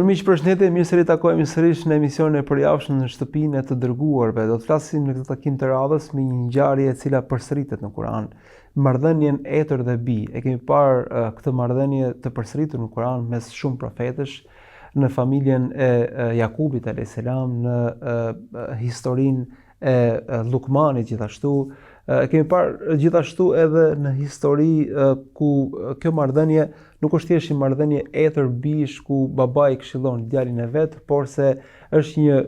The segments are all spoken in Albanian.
miq, përshëndetje, mirë se ritakojmë sërish në emisionin e përjavshëm në shtëpinë e të dërguarve. Do të flasim në këtë takim të radhës me një ngjarje e cila përsëritet në Kur'an, marrëdhënien etër dhe bi. E kemi parë këtë marrëdhënie të përsëritur në Kur'an mes shumë profetësh, në familjen e Jakubit alayhis salam, në historinë e Lukmanit gjithashtu. Kemi parë gjithashtu edhe në histori ku kjo marrëdhënie nuk është thjesht një marrëdhënie etër bish ku babai këshillon djalin e vet, por se është një,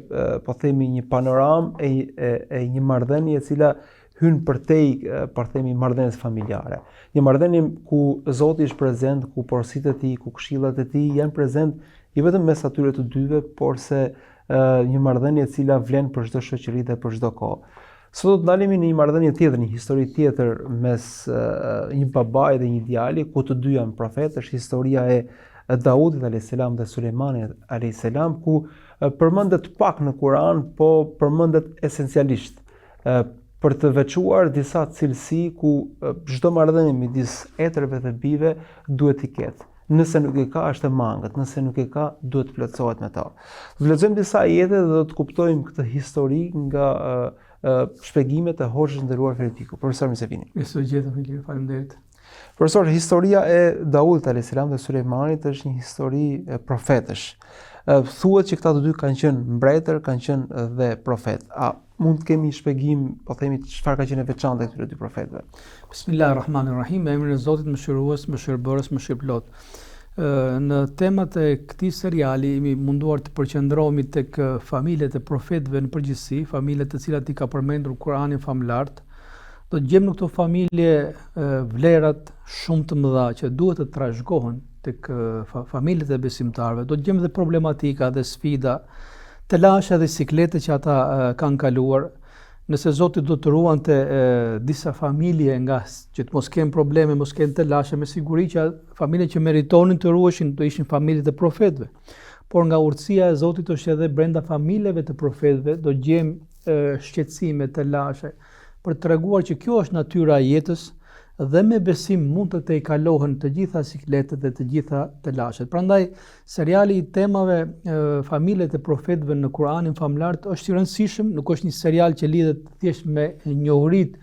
po themi, një panoramë e një marrëdhënie e cila hyn përtej, po themi, marrëdhënies familjare. Një marrëdhënie ku Zoti është prezent, ku porositë e tij, ku këshillat e tij janë prezent jo vetëm mes atyre të dyve, por se një marrëdhënie e cila vlen për çdo shoqëri dhe për çdo kohë. Sot do të ndalemi në një marrëdhënie tjetër, një histori tjetër mes një babai dhe një djali, ku të dy janë profetë. Është historia e Daudit alayhis salam dhe Sulejmanit alayhis salam, ku përmendet pak në Kur'an, po përmendet esencialisht për të veçuar disa cilësi ku çdo marrëdhënie midis etërve dhe bijve duhet të ketë. Nëse nuk e ka, është e mangët, nëse nuk e ka, duhet të plotësohet me ta. Do të lexojmë disa ajete dhe do të kuptojmë këtë histori nga shpjegimet e hoxhës nderuar Feretiku. Profesor, mirë se vini. Faleminderit. Profesor, historia e Daudit alayhis salam dhe Sulejmanit është një histori profetësh. Thuhet që këta të dy kanë qenë mbretër, kanë qenë dhe profet. A mund të kemi një shpjegim, po themi, çfarë ka qenë e veçantë këtyre dy profetëve? Bismillahirrahmanirrahim, me emrin e Zotit, mëshirues, mëshirbërës, mëshirplot. Në temat e këtij seriali jemi munduar të përqendrohemi tek familjet e profetëve në përgjithësi, familjet të cilat i ka përmendur Kur'ani famulart. Do të gjejmë në këto familje vlerat shumë të mëdha që duhet të trashëgohen tek familjet e besimtarëve. Do të gjejmë dhe problematika dhe sfida, të lashe dhe siklete që ata kanë kaluar. Nëse Zoti do të ruante disa familje nga që të mos kenë probleme, mos kenë të lashe, me siguri që familjet që meritonin të ruheshin do ishin familjet e profetëve. Por nga urtësia e Zotit është edhe brenda familjeve të profetëve do gjejmë shqetësime të lashe, për të treguar që kjo është natyra e jetës dhe me besim mund të tejkalohen të gjitha sikletet dhe të gjitha të lashet. Prandaj seriali i temave familjet e profetëve në Kur'anin famulart është i rëndësishëm, nuk është një serial që lidhet thjesht me njohuritë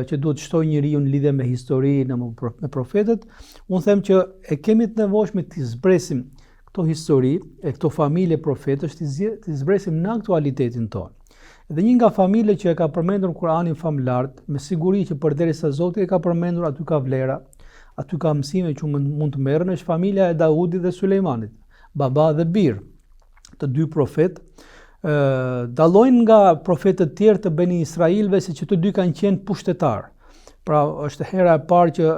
që duhet shtojë njeriu në lidhje me historinë, me profetët. Unë them që e kemi të nevojshme të zbresim këto histori e këto familje profetësh, të zbresim në aktualitetin tonë. Dhe një nga familje që e ka përmendur Kur'ani famulart, me siguri që përderisa Zoti e ka përmendur, aty ka vlera, aty ka mësime që mund të merren, është familja e Daudit dhe Sulejmanit, baba dhe bir, të dy profet. Dallojnë nga profetët tjerë të Beni Israilve se që të dy kanë qenë pushtetar. Pra është hera e parë që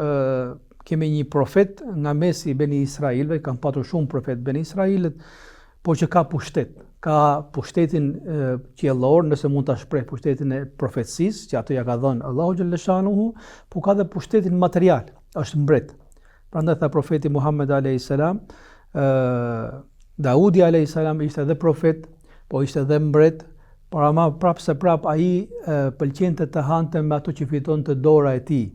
kemi një profet nga mesi i Beni Israilve, kanë patur shumë profet Beni Israilet, por që ka pushtet. Ka pushtetin qiellor, nëse mund ta shpreh, pushtetin e profetësisë, që ato ja ka dhënë Allahu xhaleshanuhu, por ka dhe pushtetin material, është mbret. Prandaj tha profeti Muhammed alayhis salam, Daudi alayhis salam ishte edhe profet, po ishte edhe mbret, por ama prapse ai pëlqente të hante me ato që fitonte dora e tij.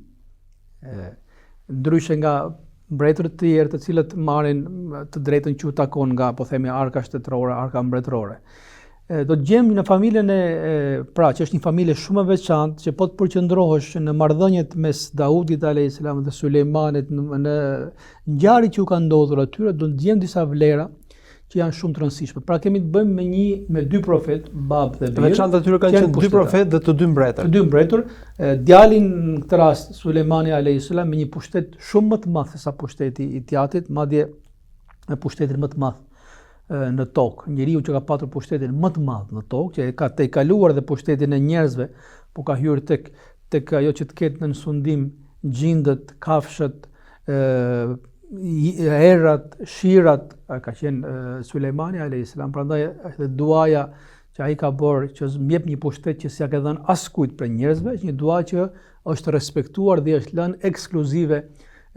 Ndryshe nga mbretërët të tjerë të cilët marrin të drejtën që u takon nga, po themi, arka shtetërore, arka mbretërore. Do të gjejmë në familjen pra që është një familje shumë e veçantë, që po të përqendrohesh në marrëdhëniet mes Daudit alayhis salam dhe Sulejmanit, në ngjarjet që u kanë ndodhur atyre, do të gjejmë disa vlera që janë shumë të rëndësishme. Pra kemi të bëjmë me dy profet, bab dhe bir. Veçantë atyre kanë qenë dy profet dhe të dy mbretër. Të dy mbretër, djalin në këtë rast Sulejmani alayhis salam me një pushtet shumë më të madh se sa pushteti i tjatit, madje me pushtetin më të madh në tokë. Njeriu që ka patur pushtetin më të madh në tokë, që ka tejkaluar dhe pushtetin e njerëzve, po ka hyrë tek ajo që të ketë në sundim gjindët, kafshët, errat, shirat, ka qenë Sulejmani alayhis salam. Prandaj edhe duaja që ai ka bërë që m'jep një pushtet që s'ia ka dhënë askujt për njerëzve, një dua që është respektuar dhe është lënë ekskluzive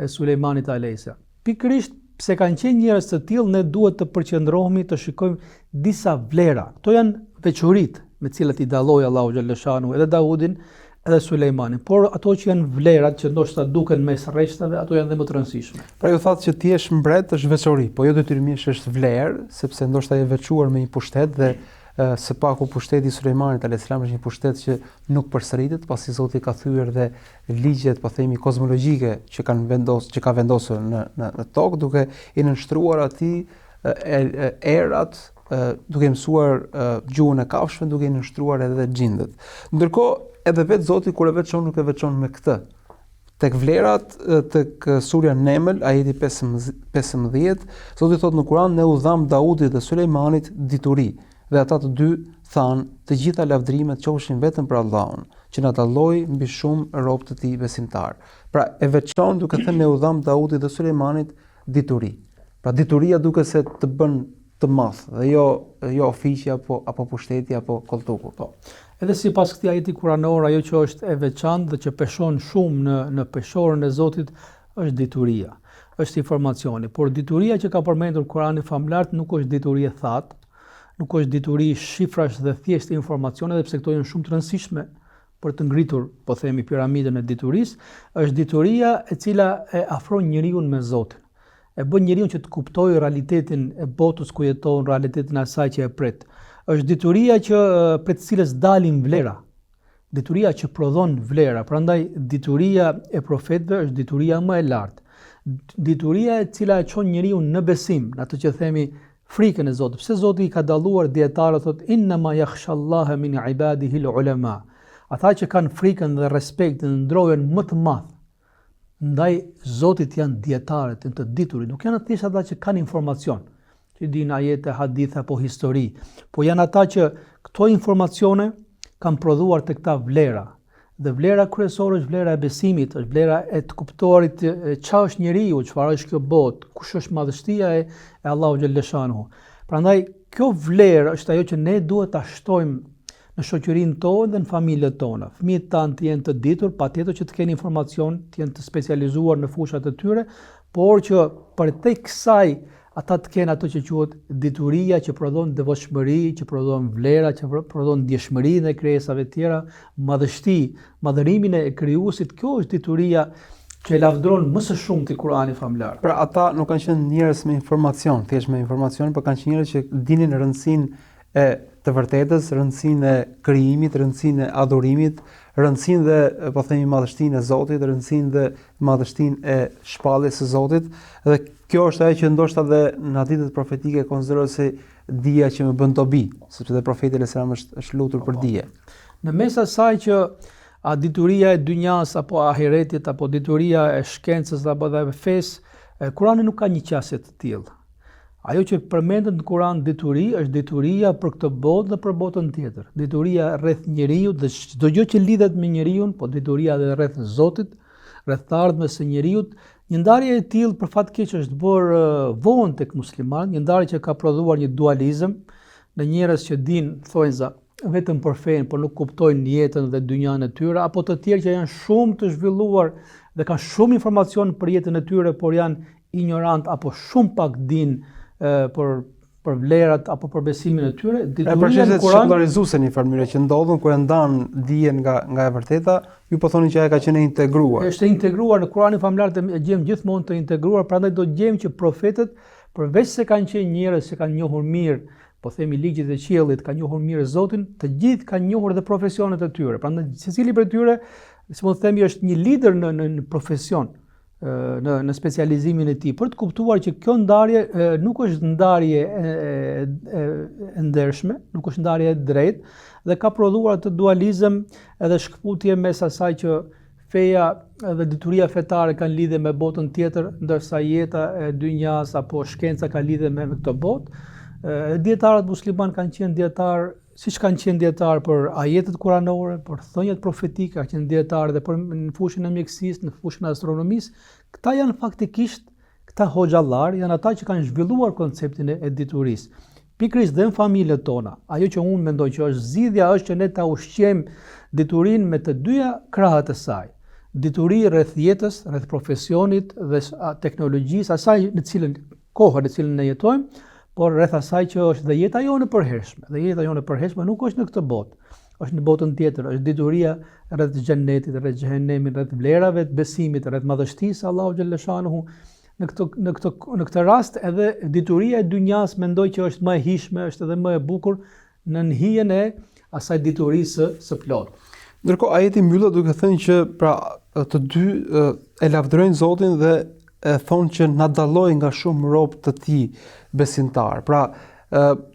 Sulejmanit alayhis salam. Pikërisht pse kanë qenë njerëz të tillë, ne duhet të përqendrohemi të shikojmë disa vlera. Kto janë veçoritë me të cilat i dalloi Allahu xhaleshanu edhe Daudin edhe Sulejmani, por ato që janë vlerat që ndoshta duken mes rreshtave, ato janë dhe më të rëndësishme. Pra ju thatë që ti je mbret është veçori, po jo detyrimisht është vlerë, sepse ndoshta je veçuar me një pushtet dhe së paku pushteti i Sulejmanit alayhis salam është një pushtet që nuk përsëritet, pasi Zoti ka thyer dhe ligjet, po themi kozmologjike që ka vendosur në tokë, duke i nënshtruar atij erat, duke mësuar gjuhën e kafshëve, duke i nënshtruar edhe xhindët. Ndërkohë edhe vetë Zoti kur e veçon nuk e veçon me këtë. Tek vlerat, tek surja Neml, ajeti 15, Zoti thot në Kur'an, ne u dham Daudit dhe Sulejmanit dituri, dhe ata të dy thanë, të gjitha lavdrimet qofshin vetëm për Allahun, që na dalloi mbi shumë robë të tij besimtar. Pra e veçon duke thënë ne u dham Daudit dhe Sulejmanit dituri. Pra dituria duke se të bën të madh dhe jo ofiqi apo pushteti apo kolltuku. Po. Edhe sipas këtij ajeti kuranor, ajo që është e veçantë dhe që peshon shumë në peshorën e Zotit është dituria, është informacioni. Por dituria që ka përmendur Kurani famlart nuk është dituri e thatë, nuk është dituri shifrash dhe thjesht informacione, dhe pse këto janë shumë të rëndësishme për të ngritur, po themi, piramidën e diturisë, është dituria e cila e afron njeriu me Zotin. E bën njeriu që të kuptojë realitetin e botës ku jeton, realitetin e asaj që e pret. Është dituria që për të cilës dalin vlera. Dituria që prodhon vlera. Prandaj dituria e profetëve është dituria më e lartë. Dituria e cila e çon njeriu në besim, në atë që themi frikën e Zotit. Pse Zoti i ka dalluar dietarët, thotë inna ma yakhshallaha min ibadihi ulama. Ata që kanë frikën dhe respektin, ndrohen më të madh ndaj Zotit janë dietarët, të diturit. Nuk janë thjesht ata që kanë informacion, që dinë ajete, hadithe apo histori, po janë ata që këto informacione kanë prodhuar të këta vlera. Dhe vlera kryesore është vlera e besimit, është vlera e të kuptorit çfarë është njeriu, çfarë është kjo botë, kush është madhështia e Allahu xhaleshanuhu. Prandaj kjo vlerë është ajo që ne duhet ta shtojmë në shoqërinë tonë dhe në familjet tona. Fëmijët tanë të jenë të ditur, patjetër që të kenë informacion, të jenë të specializuar në fushat e tyre, por që përtej kësaj ata të kenë ato që quhet dituria, që prodhon devotshmëri, që prodhon vlera, që prodhon ndjeshmërinë e krijesave të tjera, madhështi, madhërimin e krijuesit. Kjo është dituria që e lavdron më së shumti Kurani famlar. Pra ata nuk kanë qenë njerëz me informacion, thjesht me informacion, por kanë qenë njerëz që dinin rëndësinë e të vërtetës, rëndësinë e krijimit, rëndësinë e adhurimit, rëndësinë dhe po themi madhështinë e Zotit, rëndësinë dhe madhështinë e shpalljes së Zotit, dhe kjo është ajo që ndoshta dhe në hadithet profetike konsiderohet se dija që më bën dobi, sepse dhe profeti alayhis salam është lutur për dije. Në mes asaj që a dituria e dynjas apo ahiretit apo dituria e shkencës apo dhe fesë, Kurani nuk ka një qasje të tillë. Ajo që përmendet në Kur'an dituri është dituria për këtë botë dhe për botën tjetër. Dituria rreth njeriu dhe çdo gjë që lidhet me njeriu, po dituria edhe rreth Zotit, rreth të ardhmes së njeriu. Një ndarje e tillë për fat keq është bërë vonë tek muslimanët, një ndarje që ka prodhuar një dualizëm në njerëz që dinë thonjza vetëm për fenë, por nuk kuptojnë jetën dhe dynjan e tyre, apo të tjerë që janë shumë të zhvilluar dhe kanë shumë informacion për jetën e tyre, por janë ignorant apo shumë pak dinë për vlerat apo për besimin e tyre. Dituria në Kur'an sekularizuse në një farë mënyrë që ndodhën kur e ndan dijen nga e vërteta, ju po thoni që ajo ka qenë integruar. Është integruar në Kur'anin famlar, e gjejmë gjithmonë të integruar, prandaj do të gjejmë që profetët, përveç se kanë qenë njerëz që kanë njohur mirë, po themi ligjet e qiellit, kanë njohur mirë Zotin, të gjithë kanë njohur edhe profesionet e tyre. Prandaj secili prej tyre, si mund të themi, është një lider në profesion, në specializimin e tij, për të kuptuar që kjo ndarje nuk është ndarje e ndershme, nuk është ndarje e drejtë, dhe ka prodhuar atë dualizëm edhe shkputje mes asaj që feja dhe dituria fetare kanë lidhje me botën tjetër, ndërsa jeta e dynjas apo shkenca ka lidhje me këtë botë. Dietarët musliman kanë qenë dietar, siç kanë qenë dietar për ajetet kuranore, për thënjet profetike, kanë qenë dietar edhe për në fushën e mjekësisë, në fushën e astronomisë. Këta janë faktikisht, këta hoxhallar, janë ata që kanë zhvilluar konceptin e diturisë. Pikërisht dhe në familjet tona, ajo që unë mendoj që është zgjidhja është që ne ta ushqejmë diturinë me të dyja krahët e saj. Dituri rreth jetës, rreth profesionit dhe teknologjisë, asaj në cilën kohën në cilën ne jetojmë, por rreth asaj që është dhe jeta jone e përhershme. Dhe jeta jone e përhershme nuk është në këtë botë. është në botën tjetër, është dituria rreth xhennetit, rreth xhehenemit, rreth vlerave të besimit, rreth madhështisë Allahu xhalla shanuhu. Në këtë rast edhe dituria e dynjas mendoj që është më e hishme, është edhe më e bukur në hijen e asaj diturisë së plotë. Ndërkohë ajeti mbyllet duke thënë që pra të dy e lavdërojnë Zotin dhe e thonë që na dalloi nga shumë robë të tij besimtar. Pra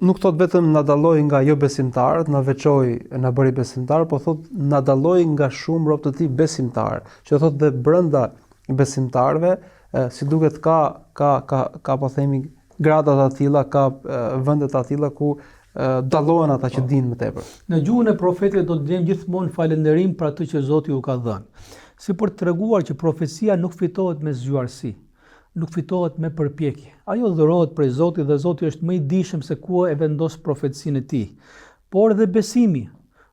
nuk thot vetëm na dalloi nga jo besimtarët, na veçoi, na bëri besimtar, po thot na dalloi nga shumë robë të tij besimtar. Që thot dhe brenda besimtarëve, si duket ka po themi gradat të tilla, ka vende të tilla ku dallohen ata që dinë më tepër. Në gjuhën e profetit do të gjejmë gjithmonë falënderim për atë që Zoti u ka dhënë. Si për të treguar që profecia nuk fitohet me zgjuarsi, nuk fitohet me përpjekje. Ajo dhurohet prej Zotit dhe Zoti është më i dijshëm se ku e vendos profecinë e tij. Por edhe besimi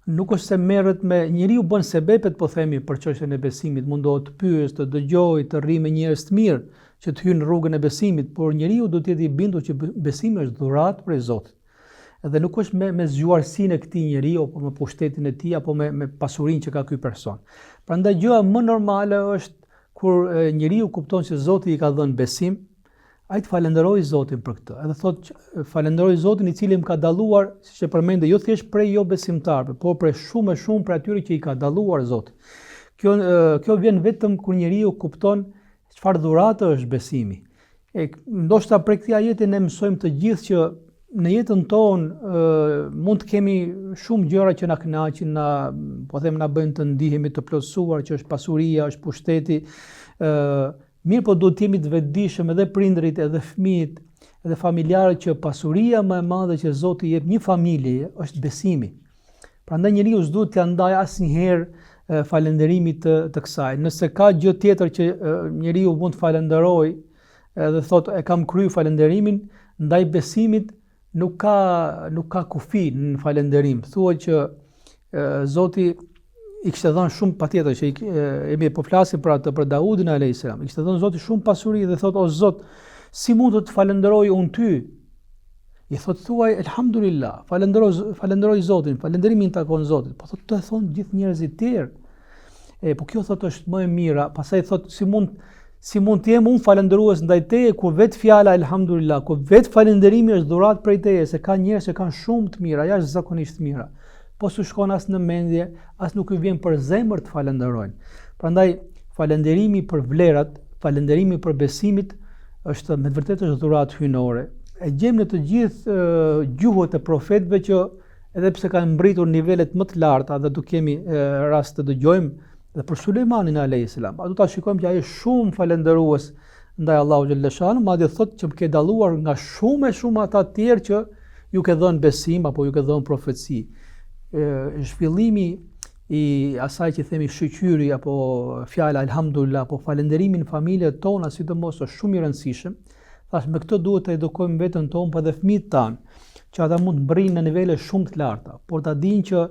nuk është se merret me njeriu bën sebepet, po themi, për çështjen e besimit, mundohet të pyes, të dëgjojë, të rrijë me njerëz të mirë që të hyjnë në rrugën e besimit, por njeriu duhet të jetë i bindur që besimi është dhuratë prej Zotit. Edhe nuk është me zgjuarsinë e këtij njeriu apo me pushtetin e tij apo me pasurinë që ka ky person. Prandaj gjëja më normale është kur njeriu kupton se Zoti i ka dhënë besim, ai të falenderojë Zotin për këtë. Edhe thotë falenderoj Zotin i cili më ka dalluar, siç e përmendë, jo thjesht prej jo besimtarëve, por prej shumë për atyre që i ka dalluar Zoti. Kjo vjen vetëm kur njeriu kupton çfarë dhuratë është besimi. Ndoshta prej këtij ajeti ne mësojmë të gjithë që në jetën tonë mund të kemi shumë gjëra që na kënaqin, po them na bëjnë të ndihemi të plotësuar, që është pasuria, është pushteti. Mirë, po duhet të jemi të vetëdijshëm edhe prindërit, edhe fëmijët, edhe familjarët që pasuria më e madhe që Zoti jep një familje është besimi. Prandaj njeriu s'duhet t'ia ndajë asnjëherë falënderimit të kësaj. Nëse ka gjë tjetër që njeriu mund të falenderojë, edhe thotë e kam kryer falënderimin ndaj besimit, nuk ka kufi në falënderim. Thuhet që Zoti i kishte dhënë shumë, patjetër që jemi po flasim për atë, për Daudin alayhis salam. I kishte dhënë Zoti shumë pasuri dhe thotë o Zot, si mund të falenderoj unë ty? I thotë thuaj elhamdulillah, falenderoj Zotin, falënderimin takon Zotit. Po thotë të e thonë gjithë njerëzit tjerë. Po kjo thotë është më e mira. Pastaj thotë si mund të jem unë falëndërues ndaj teje, kur vetë fjala elhamdulillah, kur vetë falënderimi është dhuratë prej teje, se ka njerëz që kanë shumë të mira, jashtëzakonisht të mira. Po s'u shkon as në mendje, as nuk i vjen për zemër të falënderojnë. Prandaj falënderimi për vlerat, falënderimi për besimit është me të vërtetë është dhuratë hyjnore. E gjejmë në të gjithë gjuhët e profetëve që edhe pse kanë mbritur nivelet më të larta dhe do kemi rast të dëgjojmë dhe për Sulejmanin alayhis salam. Do ta shikojmë që ai është shumë falëndërues ndaj Allahu xhalla shanu, madje thotë që më ke dalluar nga shumë ata të tjerë që ju ke dhënë besim apo ju ke dhënë profeci. Zhvillimi i asaj që themi shqyri apo fjala elhamdulillah apo falënderimi në familjet tona sidomos është shumë i rëndësishëm. Thash me këtë duhet të edukojmë veten tonë për dhe fëmijët tanë, që ata mund të mbrinë në nivele shumë të larta, por ta dinë që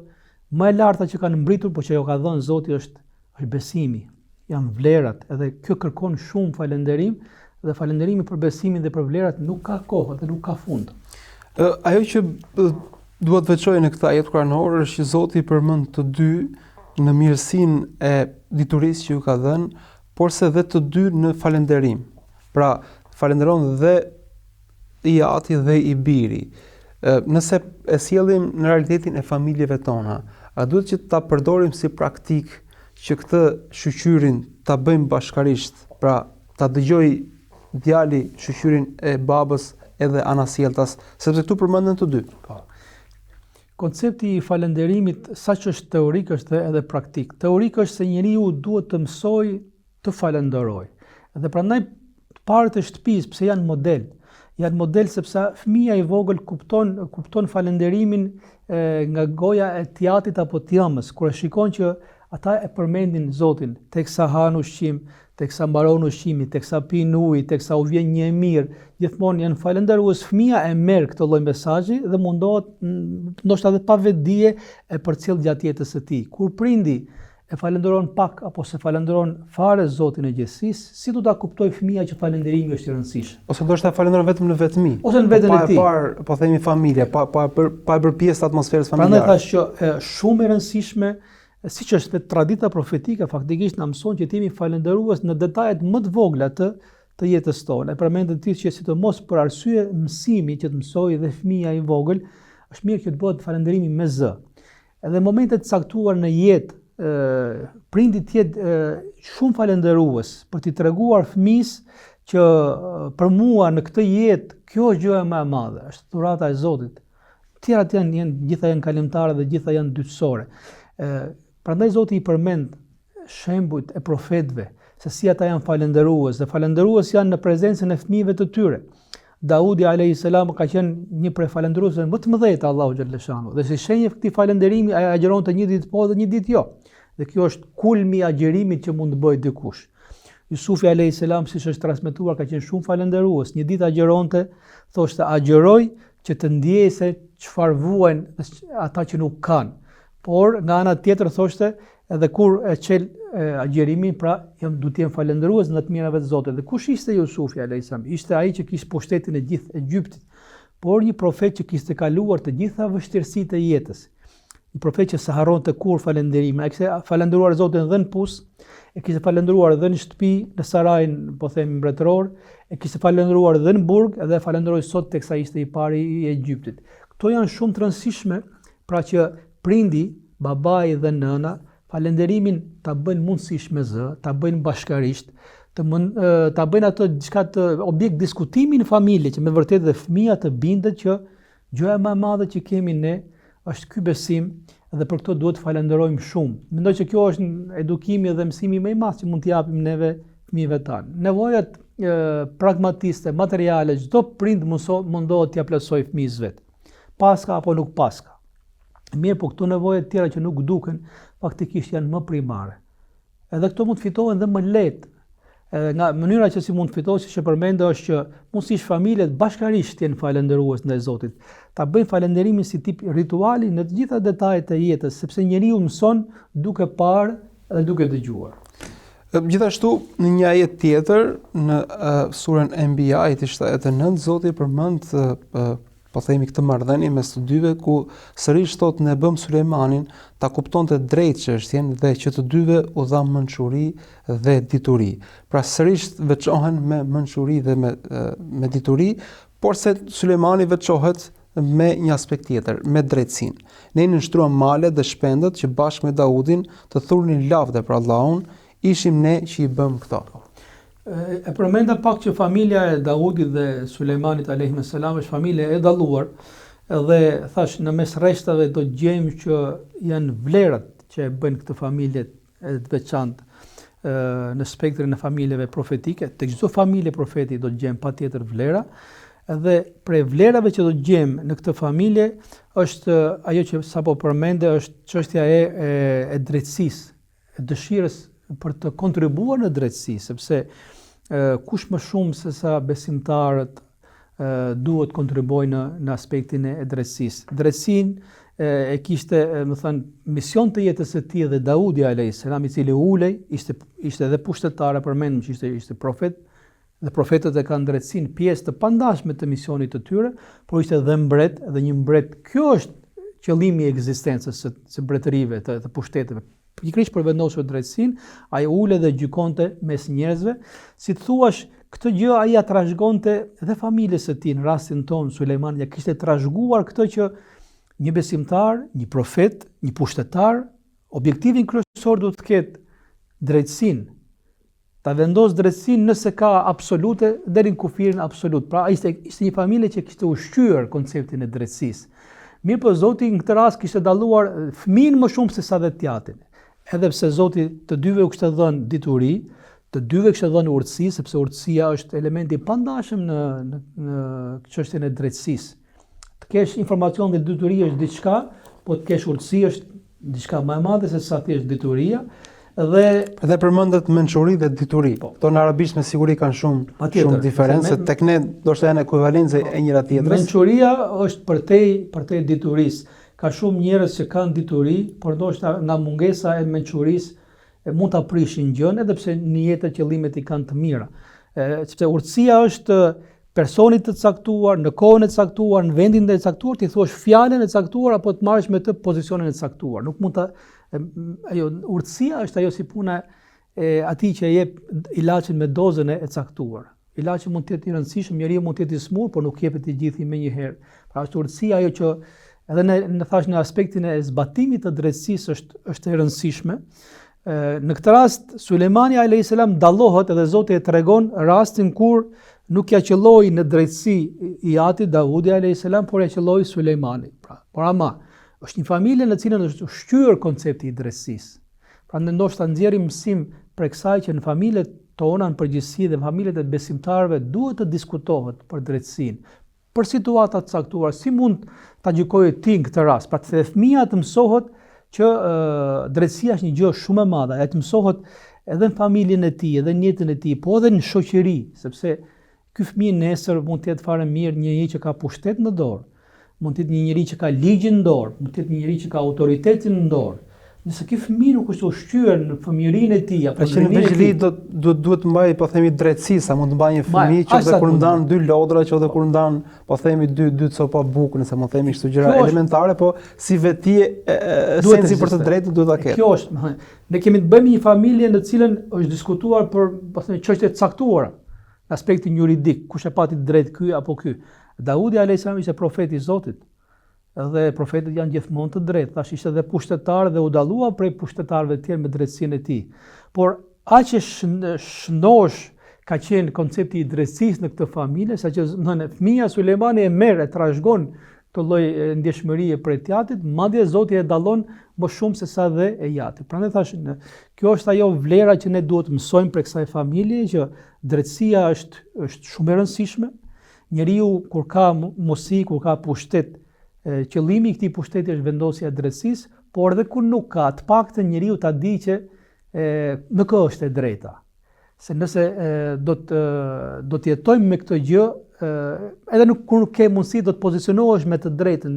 më e larta që kanë mbritur, por që jo ka dhënë Zoti është besimi, janë vlerat, edhe kjo kërkon shumë falënderim, dhe falënderimi për besimin dhe për vlerat nuk ka kohë dhe nuk ka fund. Ajo që duhet veçoj në këtë ajet kuranor është që Zoti përmend të dy në mirësinë e diturisë që ju ka dhënë, por se dhe të dy në falënderim. Pra, falenderon dhe i ati dhe i biri. Nëse e sjellim në realitetin e familjeve tona, a duhet që ta përdorim si praktik që këtë shoqyrin ta bëjmë bashkarisht, pra ta dëgjoj djali shoqyrin e babës edhe anasjelltas, sepse këtu përmenden të dy. Koncepti i falënderimit saq është teorik është edhe praktik. Teorik është se njeriu duhet të mësojë të falënderojë. Dhe prandaj parët e shtëpisë pse janë model. Janë model sepse fëmia i vogël kupton falënderimin nga goja e tjatit apo tjamës, kur e shikon që ata e përmendin Zotin, teksa han ushqim, teksa mbaron ushqimi, teksa pin ujë, teksa u vjen një e mirë, gjithmonë janë falënderues. Fëmia e merr këtë lloj mesazhi dhe mundohet ndoshta edhe pa vetdije e përcjell gjatë jetës së tij. Kur prindi e falenderon pak apo se falenderon fare Zotin e gjithësisë, si do ta kuptoj fëmia që falënderimi është i rëndësishëm? Ose ndoshta falenderon vetëm në vetmi. Ose në veten e tij. Po themi familje, pa bërë pjesë të atmosferës familjare. Prandaj thash që shumë e rëndësishme, siç është tradita profetike, faktikisht na mëson që të jemi falënderues në detajet më të vogla të jetës tonë. E përmendet ti që sidomos për arsye mësimi që të mësojë dhe fëmia i vogël, është mirë që të bëhet falënderimi me zë. Edhe në momentet caktuar në jetë, prindi të jetë shumë falënderues për t'i treguar fëmisë që për mua në këtë jetë kjo është gjëja më e madhe, është dhurata e Zotit. Tjerat gjitha janë kalimtare dhe gjitha janë dytësore. Prandaj Zoti i përmend shembujt e profetëve se si ata janë falënderues dhe falënderues janë në prezencën e fëmijëve të tyre. Daudi alayhis salam ka qenë një prej falënderuesve më të mëdhenj të Allahu xhaleshanu dhe si shenjë këtij falënderimi ai agjeronte një ditë po dhe një ditë jo. Dhe kjo është kulmi i agjerimit që mund të bëjë dikush. Yusufi alayhis salam, siç është transmetuar, ka qenë shumë falënderues. Një ditë agjeronte, thoshte agjeroj që të ndjej se çfarë vuajnë ata që nuk kanë. Por nga ana tjetër thoshte edhe kur e çel agjerimin, pra duhet të jem falënderues në të mirave të Zotit. Dhe kush ishte Yusufi alayhis salam? Ishte ai që kishte pushtetin e gjithë Egjiptit, por një profet që kishte kaluar të gjitha vështirësitë e jetës. Një profet që se harronte kur falënderimin. Ai kishte falëndëruar Zotin dhe në pus, e kishte falëndëruar dhe në shtëpi, në sarajin, po themi mbretëror, e kishte falëndëruar dhe në burg, edhe falënderoi sot teksa ishte i pari i Egjiptit. Këto janë shumë të rëndësishme, pra që prindi, babai dhe nëna falënderimin ta bëjnë mundësish me zë, ta bëjnë bashkarisht, ta bëjnë ato diçka të objekt diskutimi në familje, që me vërtet dhe fëmia të bindet që gjëja më e madhe që kemi ne është ky besim dhe për këto duhet të falenderojmë shumë. Mendoj që kjo është edukimi dhe mësimi më i madh që mund t'i japim neve fëmijëve tanë. Nevojat pragmatiste, materiale, çdo prind mundohet t'ia plotësojë fëmijës vet. Paska apo nuk paska. Mirë, po këto nevoje tjera që nuk duken, faktikisht janë më primare. Edhe këto mund të fitohen dhe më lehtë. Edhe nga mënyra që si mund të fitohet, siç e përmendë, është që mundësisht familjet bashkarisht të jenë falënderues ndaj Zotit. Ta bëjnë falënderimin si tip rituali në të gjitha detajet e jetës, sepse njeriu mëson duke parë dhe duke dëgjuar. Gjithashtu, në një ajet tjetër, në surën Enbiya, ajeti 79, Zoti përmend po themi këtë marrëdhënie mes të dyve, ku sërish thot ne bëm Sulejmanin ta kuptonte drejt çështjen dhe që të dyve u dha mençuri dhe dituri. Pra sërish veçohen me mençuri dhe me dituri, por se Sulejmani veçohet me një aspekt tjetër, me drejtësinë. Ne nënshtruam malet dhe shpendët që bashkë me Daudin të thurnin lavde për Allahun, ishim ne që i bëm këto. E përmenda pak që familja e Daudit dhe Sulejmanit alayhis salam është familje e dalluar, dhe thash në mes rreshtave do të gjejmë që janë vlerat që e bëjnë këtë familje të veçantë në spektrin e familjeve profetike. Tek çdo familje profeti do të gjejmë patjetër vlera, dhe prej vlerave që do të gjejmë në këtë familje është ajo që sapo përmende, është çështja e drejtësisë, e dëshirës për të kontribuar në drejtësi, sepse kush më shumë se sa besimtarët duhet kontribuojnë në aspektin e drejtësisë. Drejtësinë e kishte, më thënë, mision të jetës së tij dhe Daudi alayhis salam, i cili ulej, ishte edhe pushtetar, përmendëm që ishte profet, dhe profetët e kanë drejtësinë pjesë të pandashme të misionit të tyre, por ishte edhe mbret, dhe një mbret. Kjo është qëllimi i ekzistencës së mbretërive, të pushteteve. Pikërisht për vendosur drejtësinë, ai ule dhe gjykonte mes njerëzve. Si të thuash, këtë gjë ai ja trashëgonte edhe familjes së tij, në rastin tonë Sulejmani ja kishte trashëguar këtë që një besimtar, një profet, një pushtetar, objektivin kryesor duhet të ketë drejtësinë. Ta vendos drejtësinë nëse ka absolute deri në kufirin absolut. Pra ishte një familje që kishte ushqyer konceptin e drejtësisë. Mirë, po Zoti në këtë rast kishte dalluar fëmin më shumë se sa vetë tjatin. Edhe pse Zoti të dyve u kishte dhënë dituri, të dyve kishte dhënë urtësi, sepse urtësia është elementi i pandashëm në çështjen e drejtësisë. Të kesh informacion dhe dituri është diçka, po të kesh urtësi është diçka më e madhe se sa thjesht dituria. Dhe përmendet mençuri dhe dituri. Kto në arabisht me siguri kanë shumë diferencë, tek ne ndoshta janë ekuivalencë e njëra tjetrës. Mençuria është përtej diturisë. Ka shumë njerëz që kanë dituri, por ndoshta nga mungesa e mençurisë mund ta prishin gjën edhe pse në jetë qëllimet i kanë të mira. Sepse urtësia është personit të caktuar, në kohën e caktuar, në vendin e caktuar, ti thuash fjalën e caktuar apo të marrësh me të pozicionin e caktuar. Nuk mund ta urtësia është ajo si puna e atij që jep ilaçin me dozën e caktuar. Ilaçi mund të jetë i rëndësishëm, njeriu mund të jetë i smur, por nuk jepet i gjithë menjëherë. Pra është urtësia ajo që edhe në thash në aspektin e zbatimit të drejtësisë është e rëndësishme. Në këtë rast Sulejmani alayhis salam dallohet edhe Zoti e tregon rastin kur nuk ja qelloi në drejtësi i atit Davudi alayhis salam, por ja qelloi Sulejmani. Por ama është një familje në cilën është ushqyer koncepti i drejtësisë. Prandaj ndoshta nxjerrim mësim për kësaj që në familjet tona në përgjithësi dhe familjet e besimtarëve duhet të diskutohet për drejtësinë, për situata të caktuara, si mund ta gjykojë ti në këtë rast. Pra të fëmia të mësohet që drejtësia është një gjë shumë e madhe, e të mësohet edhe në familjen e tij, edhe në jetën e tij, po edhe në shoqëri, sepse ky fëmijë nesër mund të jetë fare mirë njëri që ka pushtet në dorë, mund të jetë një njeri që ka ligjin në dorë, mund të jetë një njeri që ka autoritetin në dorë. Nëse ky fëmijë nuk është ushqyer në fëmijërinë e tij apo në veçli duhet të mbajë po themi drejtësi, sa mund të mbajë një fëmijë që edhe kur ndan 2 lodra, që edhe kur ndan po themi 2 copa bukë, nëse mund të themi kështu gjëra elementare, po si veti sensi për të drejtën duhet ta ketë. Kjo është, ne kemi të bëjmë një familje në cilën është diskutuar për po themi çështje të caktuara në aspektin juridik, kush e pati drejt ky apo ky. Daudi alayhis salam ishte profeti i Zotit. Edhe profetët janë gjithmonë të drejtë, thash ishte edhe pushtetar dhe u dallua prej pushtetarëve të tjerë me drejtsinë e tij. Por aq e shëndosh ka qenë koncepti i drejtësisë në këtë familje, saqë fëmia Sulejmani e merr e trashëgon këtë lloj ndjeshmërie prej tjatit, madje Zoti e dallon më shumë se sa dhe e jati. Prandaj thash, kjo është ajo vlera që ne duhet të mësojmë prej kësaj familje, që drejtësia është shumë e rëndësishme. Njeriu kur ka mosi, kur ka pushtet, qëllimi i këtij pushteti është vendosja e drejtësisë, por edhe kur nuk ka, të paktën njeriu ta di që në kë është e drejta. Se nëse do të jetojmë me këtë gjë, edhe kur nuk ke mundësi do të pozicionohesh me të drejtën.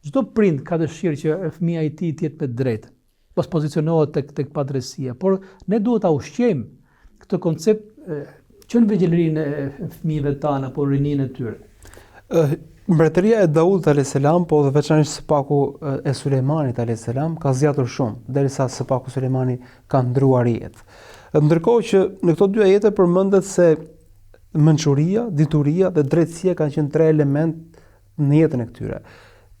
Çdo prind ka dëshirë që fëmia i tij të jetë me të drejtën, mos pozicionohet tek padrejësia, por ne duhet ta ushqejmë këtë koncept që në vegjëlrinë e fëmijëve tanë apo rininë e tyre. Mbretëria e Davudit alayhis salam, po dhe veçanërisht Sepaku e Sulejmanit alayhis salam ka zgjatur shumë, derisa Sepaku Sulejmani ka ndruar jetë. Ndërkohë që në këto 2 ajete përmendet se mençuria, dituria dhe drejtësia kanë qenë 3 element në jetën e këtyre.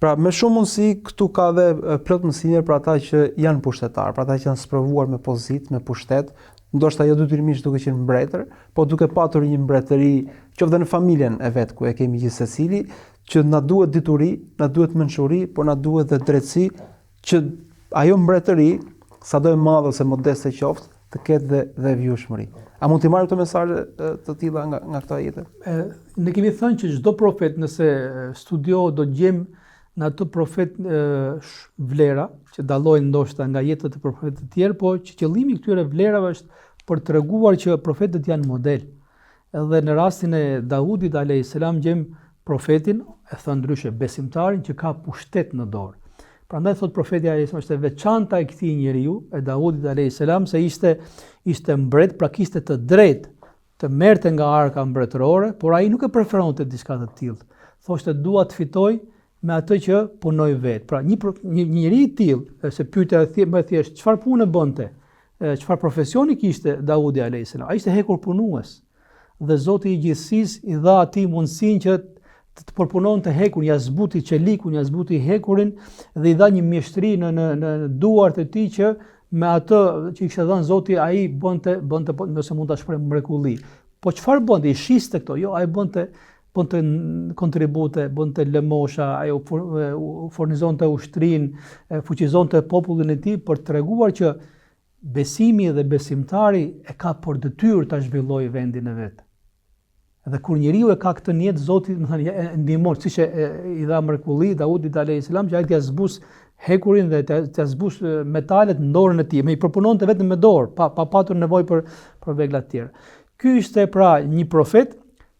Pra me shumë mundësi këtu ka dhe plot mësime për ata që janë pushtetar, për ata që janë sprovuar me pozitë, me pushtet, ndoshta jo detyrimisht duke qenë mbretër, po duke patur një mbretëri, qoftë në familjen e vet ku e kemi gjithsecili, që na duhet dituri, na duhet mençuri, por na duhet dhe drejtësi që ajo mbretëri, sado e madhe ose modeste qoftë, të ketë dhe vjushmëri. A mund t'i marrë këto mesazhe të tilla nga këto ajete? Ne kemi thënë që çdo profet nëse studiohet do gjejmë në atë profet vlera që dallojnë ndoshta nga jetët e profetëve të tjerë, por që qëllimi i këtyre vlerave është për të treguar që profetët janë model. Edhe në rastin e Davudit alayhis salam gjejmë profetin, e thënë ndryshe, besimtarin që ka pushtet në dorë. Prandaj thot profeti alayhis salam është e veçanta e këtij njeriu, e Davudit alayhis salam, se ishte mbret, pra kishte të drejtë të merrte nga arka mbretërore, por ai nuk e preferonte diçka të tillë. Thoshte dua të fitoj me atë që punoj vetë. Pra një njeri i tillë, se pyetja më thjesht, çfarë punë bënte? Çfarë profesioni kishte Davudi alayhis salam? Ai ishte hekur punues. Dhe Zoti i gjithësisë i dha atij mundësinë që të përpunon të hekur, ja zbuti çelikun, ja zbuti hekurin dhe i dha një mjeshtri në duart e tij që me atë që i kishte dhënë Zoti ai bënte nëse mund ta shpreh mrekulli. Po çfarë bënte? I shiste këto? Jo, ai bënte kontribute, bënte lëmosha, ai furnizonte ushtrinë, fuqizonte popullin e tij për të treguar që besimi dhe besimtari e ka për detyrë ta zhvillojë vendin e vet. Dhe kur njeriu e ka këtë në jetë, Zoti e ndihmon, siç i dha mrekulli Davudit alayhis salam, që ai t'ia zbus hekurin dhe t'ia zbus metalet në dorën e tij, me i përpunonte vetëm me dorë, pa patur nevojë për vegla të tjera. Ky ishte pra një profet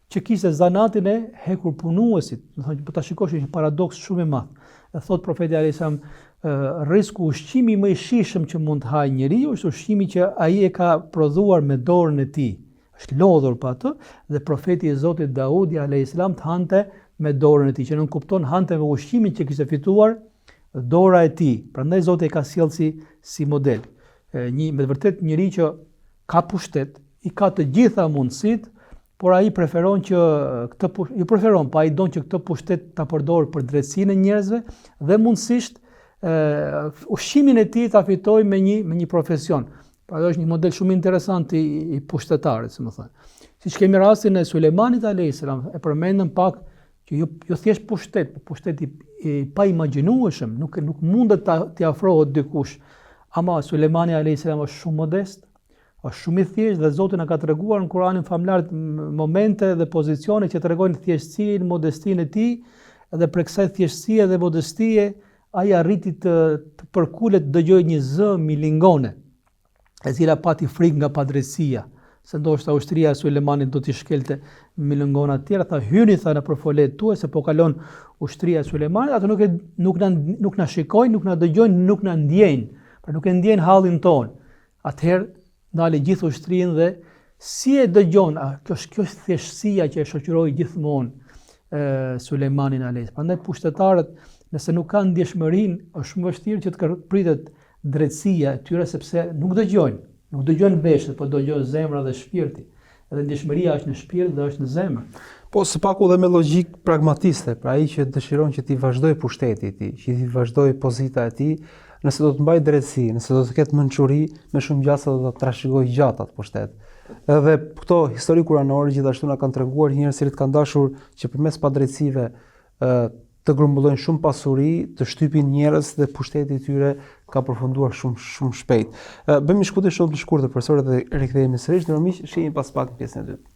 që kishte zanatin e hekur punuesit. Do të thonë, po ta shikosh një paradoks shumë i madh. E thot profeti alayhis salam, risku ushqimi më i shishëm që mund të hajë njeriu është ushqimi që ai e ka prodhuar me dorën e tij. Është lodhur pa atë dhe profeti i Zotit Daudi alayhis salam të hante me dorën e tij, që nuk kupton hante me ushqimin që kishte fituar dora e tij. Prandaj Zoti e ka sjellë si model. Me të vërtet njëri që ka pushtet, i ka të gjitha mundësitë, por ai preferon që ai don që këtë pushtet ta përdorë për drejtsinë e njerëzve dhe mundësisht ushqimin e tij ta fitojë me një profesion. Pra është një model shumë interesant i pushtetarit, si më thënë. Siç kemi rastin e Sulejmanit alayhis salam, e përmendëm pak që jo thjesht pushtet, por pushtet i pa imagjinueshëm, nuk mundet t'i afrohet dikush. Ama Sulejmani alayhis salam është shumë modest, është shumë i thjeshtë dhe Zoti na ka treguar në Kur'anin famlar momente dhe pozicione që tregojnë thjeshtësinë, modestinë e tij, dhe për kësaj thjeshtësie dhe modestie ai arriti të përkulet dëgjoj një zë milingone, e cila pati frikë nga padrejësia, se ndoshta ushtria e Sulejmanit do t'i shkelte milingona të tjera. Tha hyni në përfolet tuaj se po kalon ushtria e Sulejmanit, ato nuk na shikojnë, nuk na dëgjojnë, nuk na ndjejnë, pra nuk e ndjejnë hallin ton. Atëherë ndali gjithë ushtrinë dhe si e dëgjon, kjo është thjeshtësia që e shoqëroi gjithmonë Sulejmanin alayhis. Prandaj pushtetarët, nëse nuk kanë ndjeshmërinë, është shumë vështirë që të pritet drejtësia e tyre, sepse nuk dëgjojnë veshët, por dëgjojnë zemra dhe shpirti. Edhe ndjeshmëria është në shpirt dhe është në zemër. Po së paku dhe me logjik pragmatiste, pra ai që dëshiron që ti vazhdoj pushteti i tij, që ti vazhdoj pozita e tij, nëse do të mbaj drejtësi, nëse do të ketë mençuri, me shumë gjasa do të trashëgoj gjatë atë pushtet. Edhe këto histori kuranore gjithashtu na kanë treguar njerëz që kanë dashur që përmes padrejtësive të grumbullojnë shumë pasuri, të shtypin njerëz dhe pushteti i tyre ka përfunduar shumë shpejt. Bëjmë një shkputje shumë të shkurtër profesor dhe rikthehemi sërish në miq, shihemi pas pak në pjesën e dytë.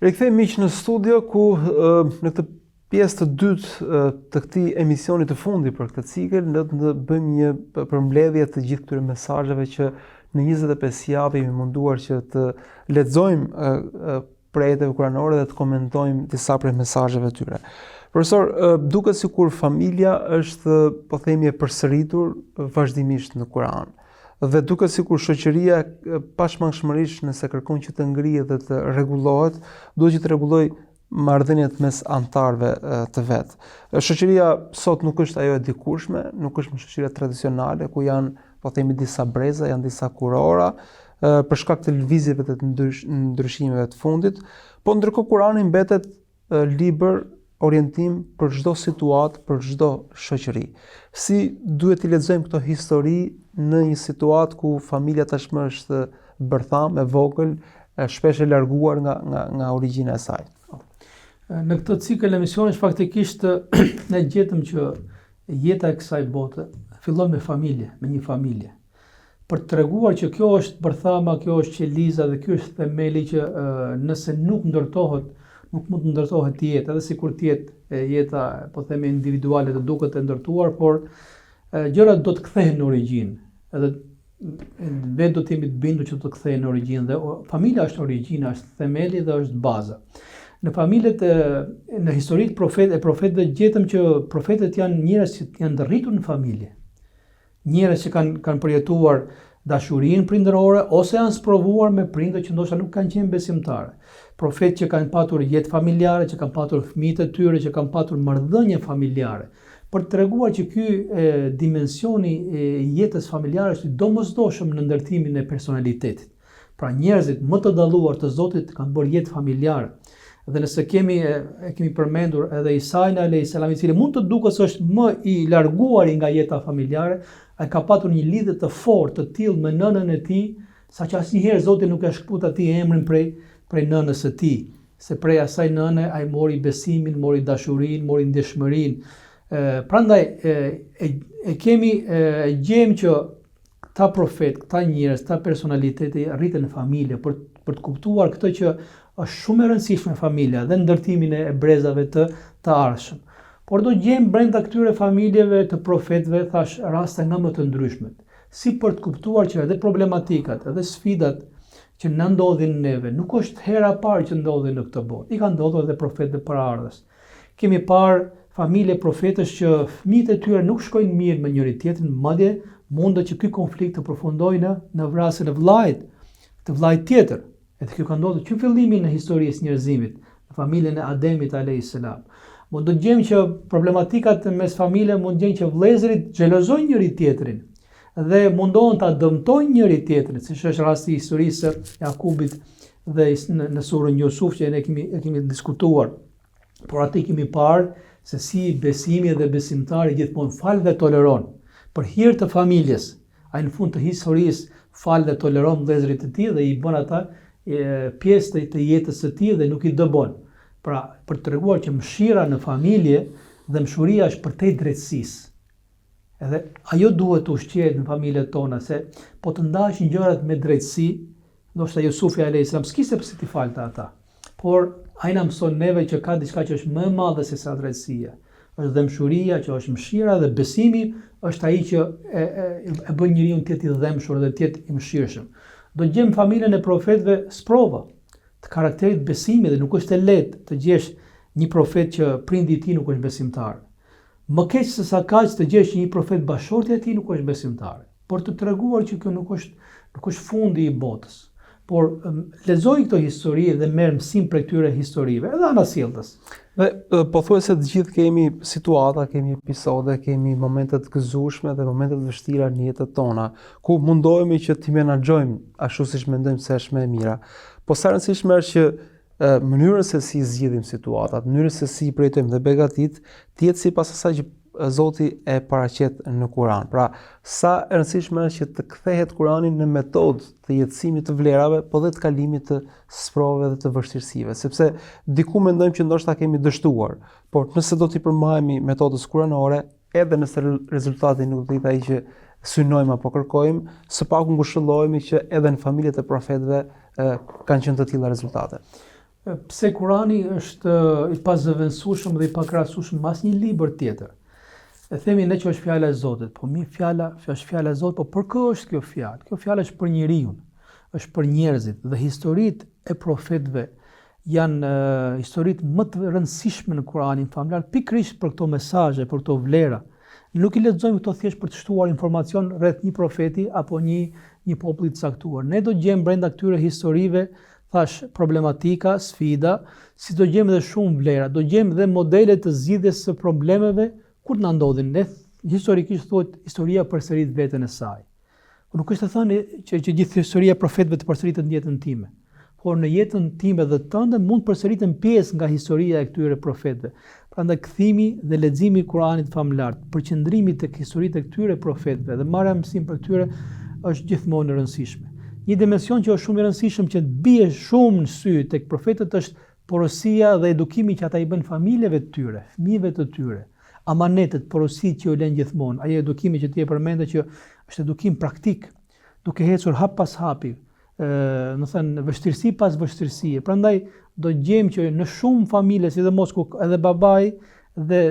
Rikthehemi miq në studio ku në këtë pjesë të dytë të këtij emisioni të fundit për këtë cikël ne do të bëjmë një përmbledhje të gjithë këtyre mesazheve që në 25 javë jemi munduar që të lexojmë prej ajeteve kuranore dhe të komentojmë disa prej mesazheve tyre. Profesor, duket sikur familja është, po themi, e përsëritur vazhdimisht në Kur'an. Dhe duket sikur shoqëria pashmangshmërisht nëse kërkon që të ngrihet dhe të rregullohet, duhet që të rregullojë marrëdhëniet mes anëtarëve të vet. Shoqëria sot nuk është ajo e dikurshme, nuk është një shoqëri tradicionale ku janë, po themi, disa breza, janë disa kurora për shkak të lëvizjeve të ndryshimeve të fundit, po ndërkohë Kurani mbetet libër orientim për çdo situatë, për çdo shoqëri. Si duhet të lexojmë këto histori në një situatë ku familja tashmë është bërtham, e vogël, shpesh e larguar nga origjina e saj? Në këtë cikël emisionesh faktikisht ne gjetëm që jeta e kësaj bote fillon me familje, me një familje. Për të treguar që kjo është bërthama, kjo është qeliza dhe ky është themeli që nëse nuk ndërtohet, nuk mund të ndërtohet jeta, edhe sikur të jetë jeta, po themi, individuale të duket e ndërtuar, por gjërat do të kthehen në origjinë. Edhe ne do të jemi të bindur që do të kthehen në origjinë dhe familja është origjina, është themeli dhe është baza. Në familjet në historitë profetëve gjetëm që profetët janë njerëz që janë ndërritur në familje. Njerëz që kanë përjetuar dashurinë prindërore ose janë sprovuar me prindër që ndoshta nuk kanë qenë besimtarë. Profetë që kanë patur jetë familjare, që kanë patur fëmijët e tyre, që kanë patur marrëdhënie familjare. Për të treguar që ky dimensioni i jetës familjare është i domosdoshëm në ndërtimin e personalitetit. Pra njerëzit më të dalluar të Zotit kanë bërë jetë familjare. Dhe nëse kemi përmendur edhe Isain alayhis salam, i cili mund të duket se është më i larguar nga jeta familjare, ai ka patur një lidhje të fortë të tillë me nënën e tij, saqë asnjëherë Zoti nuk e shkput atij emrin prej nënës së tij, se prej asaj nëne ai mori besimin, mori dashurinë, mori ndjeshmërinë. Prandaj gjejmë që këta profet, këta njerëz, këta personalitete rriten në familje për të kuptuar këtë që është shumë e rëndësishme familja dhe ndërtimin e brezave të ardhshëm. Por do gjejmë brenda këtyre familjeve të profetëve, thash, raste nga më të ndryshmet. Si për të kuptuar që edhe problematikat, edhe sfidat që na ndodhin neve, nuk është hera e parë që ndodhin në këtë botë. I ka ndodhur edhe profetëve paraardhës. Kemi parë familje profetësh që fëmijët e tyre nuk shkojnë mirë me njëri tjetrin, madje mundet që ky konflikt të përfundojë në vrasjen e vllajit, të vllajit tjetër. Edhe kjo ka ndodhur që fillimi në historisë njerëzimit, në familjen e Ademit alayhis salam. Mund të gjejmë që problematikat mes familje mund të gjejmë që vëllezërit xhelozojnë njëri tjetrin dhe mundohen ta dëmtojnë njëri tjetrin, siç është rasti i historisë së Jakubit dhe në surën Jusuf që ne kemi diskutuar. Por atë kemi parë se si besimi dhe besimtari gjithmonë fal dhe toleron për hir të familjes. Ai në fund të historisë fal dhe toleron vëllezërit e tij dhe i bën ata pjesë të jetës së tij dhe nuk i dëbon. Pra, për treguar që mëshira në familje dhe mshuria është përtej drejtësisë. Edhe ajo duhet të ushqehet në familjet tona, se po të ndashin gjërat me drejtësi, ndoshta Jusufi alayhis salam s'kishte pse t'i falte ata. Por ai na mëson neve që ka diçka që është më e madhe se sa drejtësia. Është dhe mshuria, që është mëshira, dhe besimi është ai që e bën njeriu të jetë i dhëmshur dhe të jetë i mëshirshëm. Do gjejmë familjen e profetëve sprova të karakterit besimi dhe nuk është e lehtë të gjesh një profet që prindi i tij nuk është besimtar. Më keq se sa kaq të gjesh një profet bashorti i tij nuk është besimtar. Por të treguar që kjo nuk është fundi i botës. Por lexoj këto histori dhe merr mësim prej këtyre historive, edhe anasjellës. Dhe pothuajse të gjithë kemi situata, kemi episode, kemi momente të gëzueshme dhe momente të vështira në jetën tona, ku mundohemi që t'i menaxhojmë ashtu siç mendojmë se është më e mira. Po sa rëndësishme është që mënyrën se si zgjidhim situatat, mënyrën se si i përjetojmë dhe begatit, të jetë sipas asaj që Zoti e paraqet në Kur'an. Pra, sa e rëndësishme është që të kthehet Kur'ani në metodë të jetësimit të vlerave, po dhe të kalimit të sprovave dhe të vështirësive, sepse diku mendojmë që ndoshta kemi dështuar, por nëse do t'i përmbahemi metodës kuranore, edhe nëse rezultati nuk do të jetë ai që synojmë apo kërkojmë, së paku ngushëllohemi që edhe në familjet e profetëve kanë qenë të tilla rezultate. Pse Kurani është i pazëvendësueshëm dhe i pakrahasueshëm me asnjë libër tjetër. E themi ne që është fjala e Zotit, po është fjala e Zotit, po për kë është kjo fjalë? Kjo fjalë është për njeriu, është për njerëzit dhe historitë e profetëve janë historitë më të rëndësishme në Kuranin familjar, pikërisht për këto mesazhe, për këto vlera. Nuk i lexojmë këto thjesht për të shtuar informacion rreth një profeti apo një populli të caktuar. Ne do gjejmë brenda këtyre historive, thash, problematika, sfida, si do gjejmë edhe shumë vlera, do gjejmë edhe modele të zgjidhjes së problemeve kur na ndodhin. Ne historikisht thuhet historia përsërit veten e saj. Por nuk është të thënë që gjithë historia e profetëve të përsëritet në jetën time. Por në jetën time dhe tënde mund përsëriten pjesë nga historia e këtyre profetëve. Prandaj kthimi dhe leximi i Kuranit familjar, përqendrimi tek historitë e këtyre profetëve dhe marrja mësim për këtyre është gjithmonë e rëndësishme. Një dimension që është shumë i rëndësishëm që të bie shumë në sy tek profetët është porosia dhe edukimi që ata i bën familjeve të tyre, fëmijëve të tyre. Amanetet, porositë që u lën gjithmonë, ai edukimi që ti e përmendë që është edukim praktik, duke ecur hap pas hapi, do thënë vështirësi pas vështirësie. Prandaj do gjejmë që në shumë familje, sidomos ku edhe babai dhe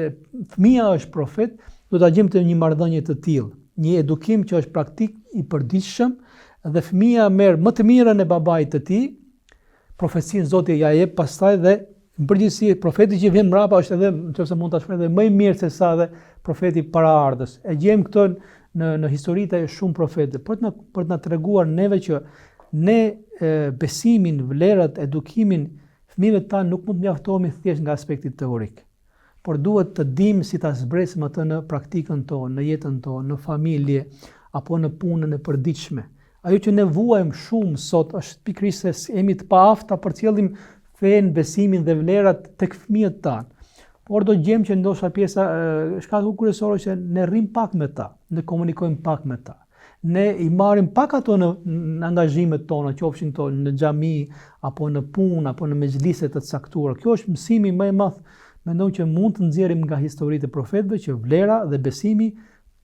fëmia është profet, do ta gjejmë të një marrëdhënie të tillë, një edukim që është praktik i përditshëm dhe fëmia merr më të mirën e babait të tij, profecinë Zoti ja jep pastaj dhe në përgjithësi profeti që vjen mbrapa është edhe, nëse mund ta shpreh, edhe më i mirë se sa edhe profeti paraardhës. E gjejmë këtë në historitë e shumë profetëve për të na treguar neve që ne besimin, vlerat, edukimin fëmijëve tanë nuk mund të mjaftohemi thjesht nga aspekti teorik, por duhet të dimë si ta zbresim atë në praktikën tonë, në jetën tonë, në familje apo në punën e përditshme. Ajo që ne vuajmë shumë sot është pikërisht se jemi të paaftë ta përcjellim fen, besimin dhe vlerat tek fëmijët tanë. Por do gjejmë që ndoshta pjesa shkaku kryesor është që ne rrim pak me ta, ne komunikojmë pak me ta. Ne i marrim pak ato në angazhimet tona, qofshin to në xhami apo në punë apo në mezhlise të caktuara. Kjo është mësimi më i madh, mendoj që mund të nxjerrim nga historitë e profetëve që vlera dhe besimi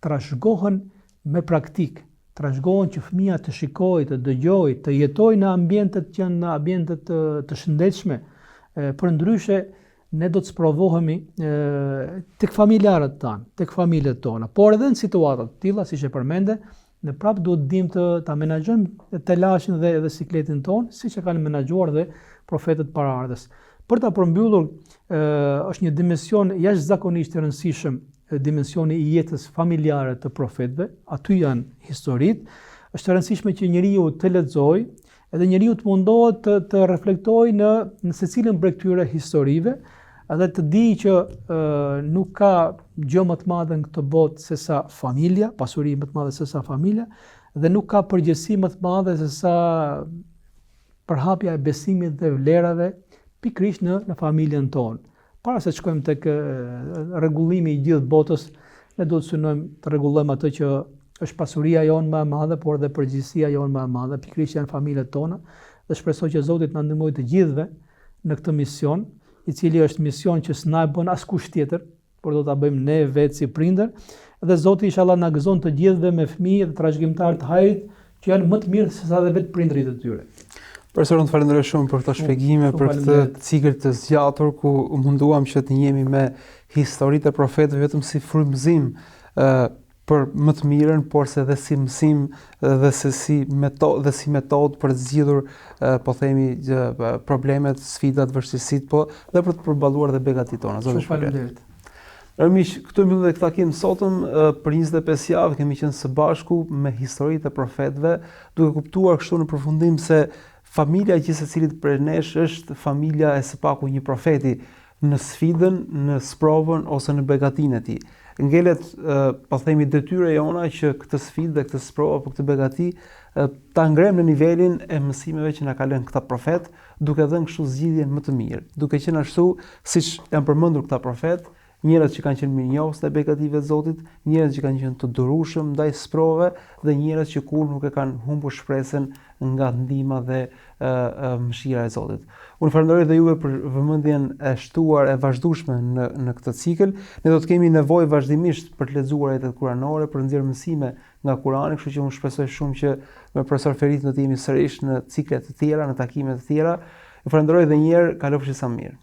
trashëgohen me praktik. Trashëgohen që fëmia të shikojë, të dëgjojë, të jetojë në ambientet që janë në ambientet të shëndetshme. Përndryshe ne do të sprovohemi tek familjarët tanë, tek familjet tona, por edhe në situata të tilla, siç e përmende, Ne prapë duhet dim të ta menaxhojmë telashin dhe sikletin ton, siç e kanë menaxhuar dhe profetët paraardhës. Për ta përmbyllur, është një dimension jashtëzakonisht i rëndësishëm, dimensioni i jetës familjare të profetëve. Aty janë historitë. Është e rëndësishme që njeriu të lexojë, edhe njeriu të mundohet të reflektojë në secilën prej këtyre historive, edhe të di që nuk ka gjë më të madhe në këtë botë sesa familja, pasuri më të madhe sesa familja, dhe nuk ka përgjegjësi më të madhe sesa përhapja e besimit dhe vlerave pikërisht në familjen tonë. Para se të shkojmë tek rregullimi i gjithë botës, ne duhet të synojmë të rregullojmë atë që është pasuria jonë më e madhe, por dhe përgjegjësia jonë më e madhe, pikërisht janë familjet tona, dhe shpresoj që Zoti të na ndihmojë të gjithëve në këtë mision, i cili është mision që s'na e bën askush tjetër, por do ta bëjmë ne vetë si prindër, dhe Zoti inshallah na gëzon të gjithëve me fëmijë dhe trashëgimtar të hajrit që janë më të mirë se sa dhe vetë prindrit e tyre. Profesor, unë falenderoj shumë për këto shpjegime, për këtë cikël të zgjatur ku munduam që të njemi me historitë e profetëve vetëm si frymëzim për më të mirën, por se dhe si mësim dhe si metodë për të zgjidhur po themi problemet, sfidat, vështirësitë, po dhe për të përballuar dhe begatit tona. Shumë faleminderit. Miq, këtu mbyllim dhe takimin sotëm. Për 25 javë kemi qenë së bashku me historitë e profetëve, duke kuptuar kështu në përfundim se familja e gjithsecilit prej nesh është familja e së paku një profeti në sfidën, në sprovën ose në begatinë e tij. Ngelet, po themi, detyra jona që këtë sfidë dhe këtë sprovë apo këtë begati ta ngrem në nivelin e mësimeve që na ka lënë këta profet, duke dhënë kështu zgjidhjen më të mirë, duke qenë ashtu siç janë përmendur këta profet, njerëz që kanë qenë mirënjohës ndaj begative të Zotit, njerëz që kanë qenë të durueshëm ndaj sprovave dhe njerëz që kur nuk e kanë humbur shpresën nga ndihma dhe mëshira e Zotit. Unë falenderoj dhe juve për vëmendjen e shtuar e vazhdueshme në këtë cikël. Ne do të kemi nevojë vazhdimisht për të lexuar ajetet kuranore, për të nxjerrë mësime nga Kurani, kështu që unë shpresoj shumë që me profesor Ferit do të jemi sërish në cikle të tjera, në takime të tjera. Ju falenderoj edhe një herë, kalofshi sa mirë.